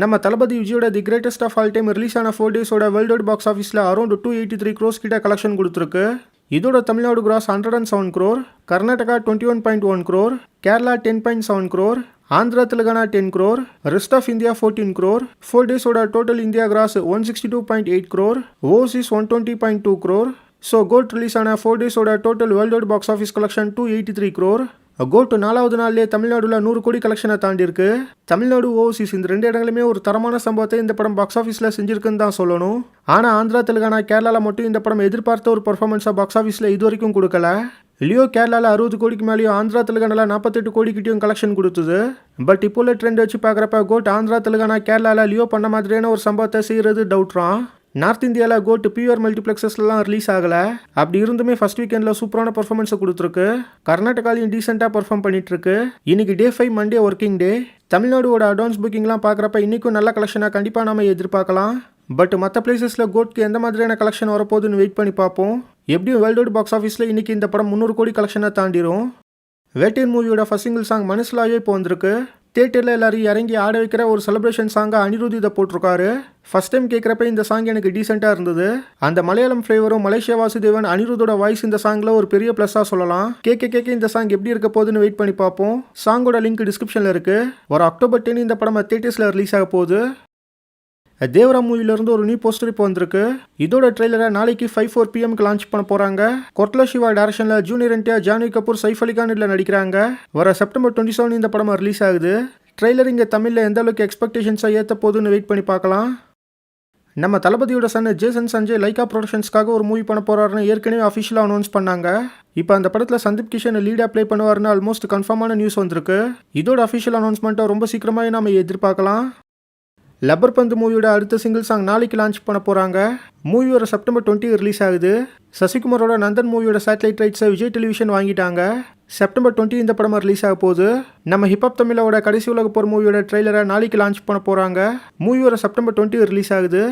நம்ம தளபதி விஜயோட the greatest of all time release ஆன 4 டேஸோட வேர்ல்டு வைட் பாக்ஸ் ஆஃபீஸில் அரௌண்ட் 283 க்ரோஸ் கிட்ட கலெக்ஷன் கொடுத்துருக்கு. இதோட Tamil Nadu gross 107 crore, Karnataka 21.1 crore, Kerala 10.7 crore, Andhra Telangana 10 crore, rest of India 14 crore, 4 டேஸோட total India gross 162.8 crore, overseas 120.2 crore. So GOAT release ஆன 4 டேஸோட total world wide box office collection 283 crore. GOAT 4வது நாள்லேயே தமிழ்நாடுல 100 கோடி கலெக்ஷனை தாண்டி இருக்கு. தமிழ்நாடு ஓவர்சீஸ் இந்த 2 இடங்களுமே ஒரு தரமான சம்பவத்தை இந்த படம் பாக்ஸ் ஆஃபீஸில் செஞ்சிருக்குன்னு தான் சொல்லணும். ஆனால் ஆந்திரா தெலுங்கானா கேரளாவில் மட்டும் இந்த படம் எதிர்பார்த்த ஒரு பர்ஃபார்மன்ஸாக பாக்ஸ் ஆஃபீஸில் இது வரைக்கும் கொடுக்கல. லியோ கேரளாவில் 60 கோடிக்கு மேலேயும் ஆந்திரா தெலுங்கானாவில் 48 கோடிக்கிட்டையும் கலெக்ஷன் கொடுத்தது. பட் இப்போ உள்ள ட்ரெண்ட் வச்சு பார்க்குறப்ப கோட் ஆந்திரா தெலுங்கானா கேரளாவில் லியோ பண்ண மாதிரியான ஒரு சம்பவத்தை செய்கிறது டவுட்றான். நார்த் இந்தியாவில் கோட் பியூர் மல்டிப்ளெக்ஸஸ்லாம் ரிலீஸ் ஆகலை. அப்படி இருந்துமே ஃபர்ஸ்ட் வீக்கெண்டில் சூப்பரான பர்ஃபார்மன்ஸை கொடுத்துருக்கு. கர்நாடகாலையும் டீசெண்டாக பர்ஃபார்ம் பண்ணிட்டு இருக்கு. இன்னைக்கு டே 5 மண்டே ஒர்க்கிங் டே. தமிழ்நாடோட அட்வான்ஸ் புக்கிங்லாம் பார்க்குறப்ப இன்றைக்கும் நல்ல கலெக்ஷனாக கண்டிப்பாக நம்ம எதிர்பார்க்கலாம். பட் மற்ற பிளேசஸில் கோட்க்கு எந்த மாதிரியான கலெக்ஷன் வரப்போகுதுன்னு வெயிட் பண்ணி பார்ப்போம். எப்படியும் வேர்ல்டு வைட் பாக்ஸ் ஆஃபீஸில் இன்றைக்கி இந்த படம் 300 கோடி கலெக்ஷனை தாண்டிடும். வேட்டையன் மூவியோட ஃபர்ஸ்ட் சிங்கிள் சாங் மனசுலாவே இப்போ வந்திருக்கு. தியேட்டரில் எல்லாரும் இறங்கி ஆட வைக்கிற ஒரு செலிப்ரேஷன் சாங்காக அனிருத் இதை போட்டிருக்காரு. ஃபர்ஸ்ட் டைம் கேட்குறப்ப இந்த சாங் எனக்கு டீசெண்டாக இருந்தது. அந்த மலையாளம் ஃப்ளேவரும் மலேசியா வாசுதேவன் அனிருத்தோட வாய்ஸ் இந்த சாங்கில் ஒரு பெரிய ப்ளஸ்ஸாக சொல்லலாம். கேட்க இந்த சாங் எப்படி இருக்க போகுதுன்னு வெயிட் பண்ணி பார்ப்போம். சாங்கோட லிங்க் டிஸ்கிரிப்ஷனில் இருக்குது. ஒரு அக்டோபர் 10 இந்த படம் தியேட்டர்ஸில் ரிலீஸ் ஆக போகுது. தேவரா மூவிலேருந்து ஒரு நியூ போஸ்டர் இப்போ வந்திருக்கு. இதோட ட்ரெய்லரை நாளைக்கு 5:04 PM லான்ச் பண்ண போகிறாங்க. கொர்ட்லா சிவா டைரக்ஷனில் ஜூனியர் என்டிஆர், ஜான்வி கபூர், சைஃப் அலி கான் இதில் நடிக்கிறாங்க. வர செப்டம்பர் 27 இந்த படம் ரிலீஸ் ஆகுது. ட்ரெய்லர் இங்கே தமிழில் எந்த அளவுக்கு எக்ஸ்பெக்டேஷன்ஸாக ஏற்ற போகுதுன்னு வெயிட் பண்ணி பார்க்கலாம். நம்ம தளபதியோட சன் ஜேசன் சஞ்சய் லைகா ப்ரொடக்ஷன்ஸ்க்காக ஒரு மூவி பண்ண போகிறாருன்னு ஏற்கனவே அஃபிஷியலாக அனௌன்ஸ் பண்ணாங்க. இப்போ அந்த படத்தில் சந்தீப் கிஷன் லீடாக ப்ளே பண்ணுவாருன்னு ஆல்மோஸ்ட் கன்ஃபார்மான நியூஸ் வந்திருக்கு. இதோட அஃபிஷியல் அனௌன்ஸ்மெண்ட்டை ரொம்ப சீக்கிரமாகவே நம்ம எதிர்பார்க்கலாம். லப்பர் பந்து மூவியோட அடுத்த சிங்கிள் சாங் நாளைக்கு லான்ச் பண்ண போகிறாங்க. மூவி வர செப்டம்பர் 20 ரிலீஸ் ஆகுது. சசிகுமாரோட நந்தன் மூவியோட சேட்டலைட் ரைட்ஸை விஜய் டெலிவிஷன் வாங்கிட்டாங்க. செப்டம்பர் 20 இந்த படம் ரிலீஸ் ஆக போகுது. நம்ம ஹிப்ஹாப் தமிழோட கடைசி உலக போர் மூவியோட ட்ரெய்லரை நாளைக்கு லான்ச் பண்ண போகிறாங்க. மூவி வர செப்டம்பர் 20 ரிலீஸ் ஆகுது.